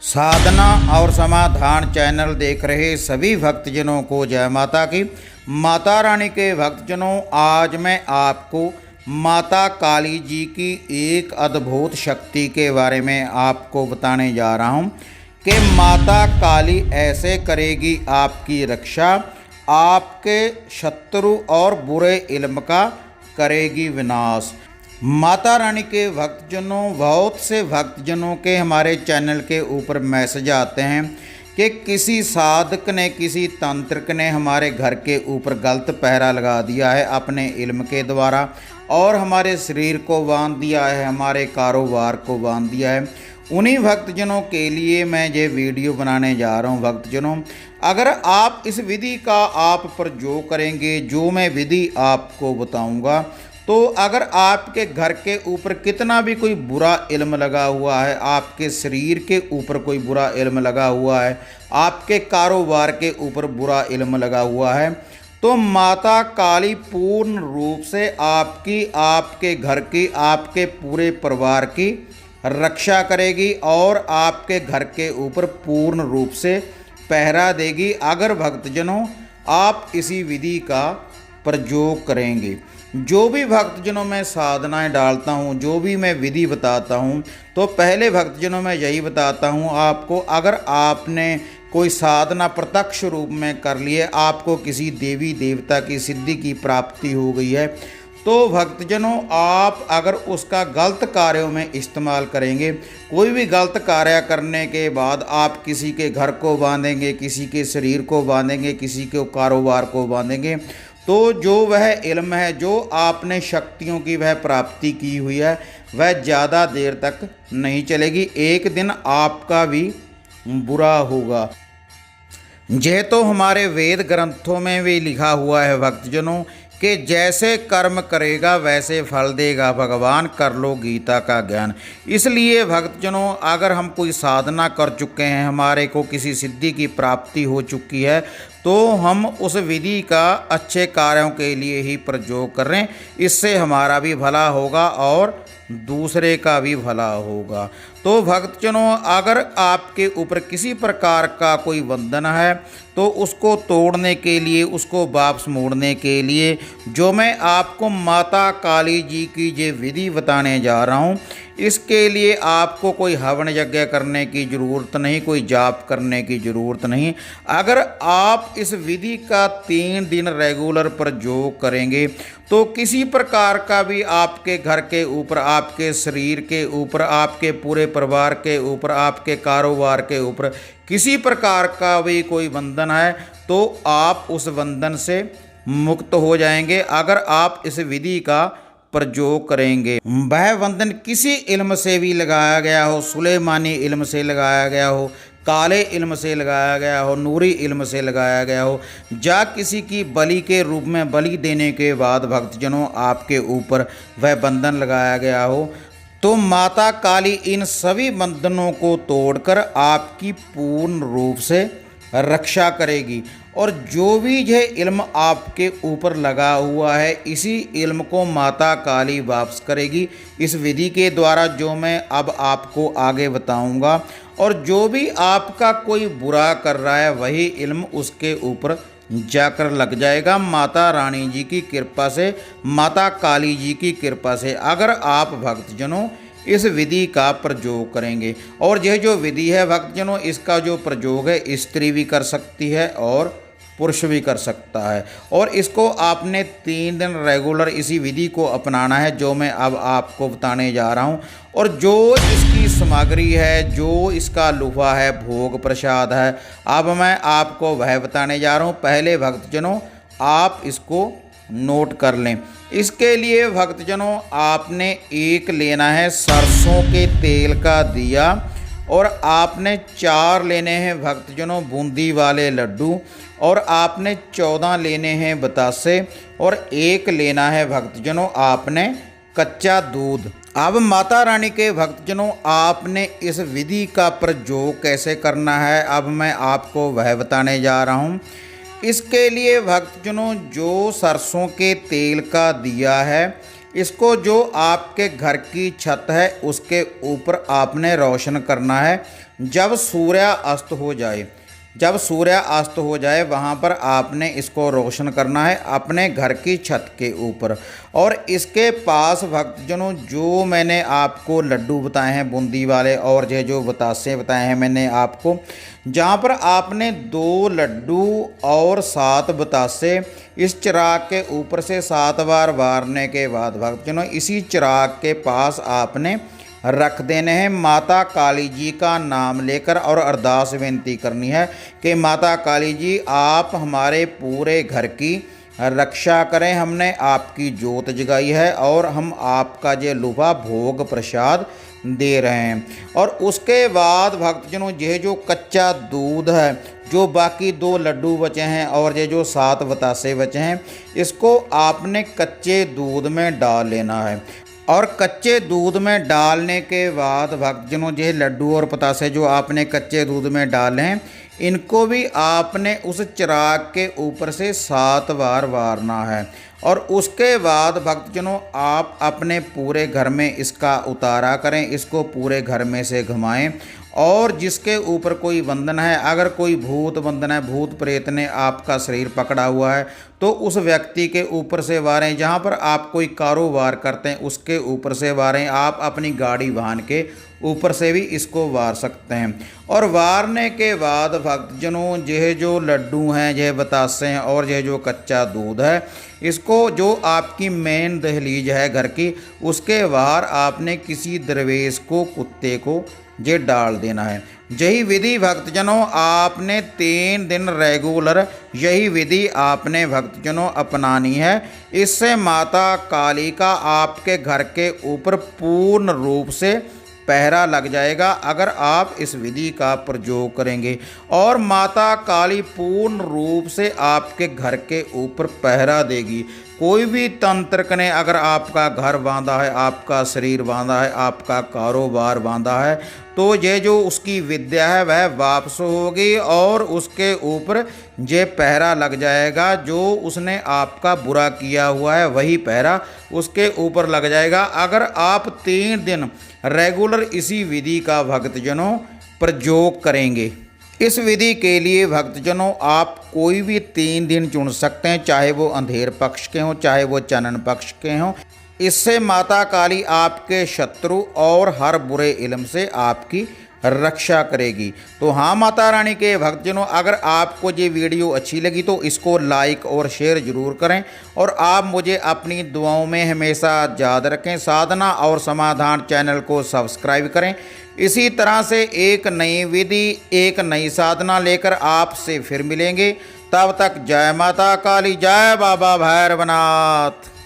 साधना और समाधान चैनल देख रहे सभी भक्तजनों को जय माता की। माता रानी के भक्तजनों, आज मैं आपको माता काली जी की एक अद्भुत शक्ति के बारे में आपको बताने जा रहा हूं कि माता काली ऐसे करेगी आपकी रक्षा, आपके शत्रु और बुरे इल्म का करेगी विनाश। माता रानी के भक्तजनों, बहुत से भक्तजनों के हमारे चैनल के ऊपर मैसेज आते हैं कि किसी साधक ने, किसी तांत्रिक ने हमारे घर के ऊपर गलत पहरा लगा दिया है अपने इल्म के द्वारा, और हमारे शरीर को बांध दिया है, हमारे कारोबार को बांध दिया है। उन्हीं भक्तजनों के लिए मैं ये वीडियो बनाने जा रहा हूँ। भक्तजनों, अगर आप इस विधि का आप प्रयोग करेंगे, जो मैं विधि आपको बताऊँगा, तो अगर आपके घर के ऊपर कितना भी कोई बुरा इल्म लगा हुआ है, आपके शरीर के ऊपर कोई बुरा इल्म लगा हुआ है, आपके कारोबार के ऊपर बुरा इल्म लगा हुआ है, तो माता काली पूर्ण रूप से आपकी, आपके घर की, आपके पूरे परिवार की रक्षा करेगी और आपके घर के ऊपर पूर्ण रूप से पहरा देगी, अगर भक्तजनों आप इसी विधि का प्रयोग करेंगे। जो भी भक्तजनों में साधनाएं डालता हूं, जो भी मैं विधि बताता हूं, तो पहले भक्तजनों में यही बताता हूं आपको, अगर आपने कोई साधना प्रत्यक्ष रूप में कर लिए, आपको किसी देवी देवता की सिद्धि की प्राप्ति हो गई है, तो भक्तजनों आप अगर उसका गलत कार्यों में इस्तेमाल करेंगे, कोई भी गलत कार्य करने के बाद आप किसी के घर को बांधेंगे, किसी के शरीर को बांधेंगे, किसी के कारोबार को बांधेंगे, तो जो वह इल्म है, जो आपने शक्तियों की वह प्राप्ति की हुई है, वह ज़्यादा देर तक नहीं चलेगी, एक दिन आपका भी बुरा होगा। यह तो हमारे वेद ग्रंथों में भी लिखा हुआ है भक्तजनों कि जैसे कर्म करेगा वैसे फल देगा, भगवान कर लो गीता का ज्ञान। इसलिए भक्तजनों, अगर हम कोई साधना कर चुके हैं, हमारे को किसी सिद्धि की प्राप्ति हो चुकी है, तो हम उस विधि का अच्छे कार्यों के लिए ही प्रयोग करें, इससे हमारा भी भला होगा और दूसरे का भी भला होगा। तो भक्तजनों, अगर आपके ऊपर किसी प्रकार का कोई बंधन है, तो उसको तोड़ने के लिए, उसको वापस मोड़ने के लिए, जो मैं आपको माता काली जी की ये विधि बताने जा रहा हूँ, इसके लिए आपको कोई हवन यज्ञ करने की ज़रूरत नहीं, कोई जाप करने की ज़रूरत नहीं। अगर आप इस विधि का 3 दिन रेगुलर प्रयोग करेंगे, तो किसी प्रकार का भी आपके घर के ऊपर, आपके शरीर के ऊपर, आपके पूरे परिवार के ऊपर, आपके कारोबार के ऊपर किसी प्रकार का भी कोई बंधन है, तो आप उस बंधन से मुक्त हो जाएंगे अगर आप इस विधि का प्रयोग करेंगे। वह बंधन किसी इल्म से भी लगाया गया हो, सुलेमानी इल्म से लगाया गया हो, काले इल्म से लगाया गया हो, नूरी इल्म से लगाया गया हो, या किसी की बलि के रूप में बलि देने के बाद भक्तजनों आपके ऊपर वह बंधन लगाया गया हो, तो माता काली इन सभी बंधनों को तोड़कर आपकी पूर्ण रूप से रक्षा करेगी। और जो भी यह इल्म आपके ऊपर लगा हुआ है, इसी इल्म को माता काली वापस करेगी इस विधि के द्वारा, जो मैं अब आपको आगे बताऊंगा। और जो भी आपका कोई बुरा कर रहा है, वही इल्म उसके ऊपर जाकर लग जाएगा, माता रानी जी की कृपा से, माता काली जी की कृपा से, अगर आप भक्तजनों इस विधि का प्रयोग करेंगे। और यह जो विधि है भक्तजनों, इसका जो प्रयोग है स्त्री भी कर सकती है और पुरुष भी कर सकता है। और इसको आपने 3 दिन रेगुलर इसी विधि को अपनाना है, जो मैं अब आपको बताने जा रहा हूँ। और जो इसकी सामग्री है, जो इसका लुफा है, भोग प्रसाद है, अब मैं आपको वह बताने जा रहा हूँ। पहले भक्तजनों आप इसको नोट कर लें। इसके लिए भक्तजनों आपने एक लेना है सरसों के तेल का दिया, और आपने 4 लेने हैं भक्तजनों बूंदी वाले लड्डू, और आपने 14 लेने हैं बतासे, और 1 लेना है भक्तजनों आपने कच्चा दूध। अब माता रानी के भक्तजनों, आपने इस विधि का प्रयोग कैसे करना है, अब मैं आपको वह बताने जा रहा हूँ। इसके लिए भक्तजनों, जो सरसों के तेल का दिया है, इसको जो आपके घर की छत है उसके ऊपर आपने रोशन करना है। जब सूर्य अस्त हो जाए, जब सूर्य अस्त हो जाए वहाँ पर आपने इसको रोशन करना है अपने घर की छत के ऊपर। और इसके पास भक्तजनों जो मैंने आपको लड्डू बताए हैं बूंदी वाले और जो बतासे बताए हैं मैंने आपको, जहाँ पर आपने 2 लड्डू और 7 बतासे इस चिराग के ऊपर से 7 बार वारने के बाद भक्तजनों इसी चिराग के पास आपने रख देने हैं। माता काली जी का नाम लेकर और अरदास विनती करनी है कि माता काली जी आप हमारे पूरे घर की रक्षा करें। हमने आपकी जोत जगाई है और हम आपका जो लुभा भोग प्रसाद दे रहे हैं। और उसके बाद भक्तजनों यह जो कच्चा दूध है, जो बाकी 2 लड्डू बचे हैं और ये जो 7 बतासे बचे हैं, इसको आपने कच्चे दूध में डाल लेना है। और कच्चे दूध में डालने के बाद भक्तजनों ये लड्डू और पतासे जो आपने कच्चे दूध में डाले हैं, इनको भी आपने उस चिराग के ऊपर से 7 बार वारना है। और उसके बाद भक्तजनों आप अपने पूरे घर में इसका उतारा करें, इसको पूरे घर में से घुमाएं। और जिसके ऊपर कोई बंधन है, अगर कोई भूत बंधन है, भूत प्रेत ने आपका शरीर पकड़ा हुआ है, तो उस व्यक्ति के ऊपर से वारें। जहाँ पर आप कोई कारोबार करते हैं उसके ऊपर से वारें। आप अपनी गाड़ी वाहन के ऊपर से भी इसको वार सकते हैं। और वारने के बाद भक्तजनों यह जो लड्डू हैं, यह बतासे हैं और यह जो कच्चा दूध है, इसको जो आपकी मेन दहलीज है घर की, उसके बाहर आपने किसी दरवेश को, कुत्ते को ये डाल देना है। यही विधि भक्तजनों आपने 3 दिन रेगुलर यही विधि आपने भक्तजनों अपनानी है। इससे माता काली का आपके घर के ऊपर पूर्ण रूप से पहरा लग जाएगा अगर आप इस विधि का प्रयोग करेंगे। और माता काली पूर्ण रूप से आपके घर के ऊपर पहरा देगी। कोई भी तंत्र ने अगर आपका घर बांधा है, आपका शरीर बांधा है, आपका कारोबार बांधा है, तो ये जो उसकी विद्या है वह वापस होगी और उसके ऊपर ये पहरा लग जाएगा। जो उसने आपका बुरा किया हुआ है वही पहरा उसके ऊपर लग जाएगा अगर आप 3 दिन रेगुलर इसी विधि का भक्तजनों प्रयोग करेंगे। इस विधि के लिए भक्तजनों आप कोई भी 3 दिन चुन सकते हैं, चाहे वो अंधेर पक्ष के हों, चाहे वो चानन पक्ष के हों। इससे माता काली आपके शत्रु और हर बुरे इल्म से आपकी रक्षा करेगी। तो हाँ माता रानी के भक्तजनों, अगर आपको ये वीडियो अच्छी लगी तो इसको लाइक और शेयर ज़रूर करें और आप मुझे अपनी दुआओं में हमेशा याद रखें। साधना और समाधान चैनल को सब्सक्राइब करें। इसी तरह से एक नई विधि, एक नई साधना लेकर आपसे फिर मिलेंगे। तब तक जय माता काली, जय बाबा भैरवनाथ।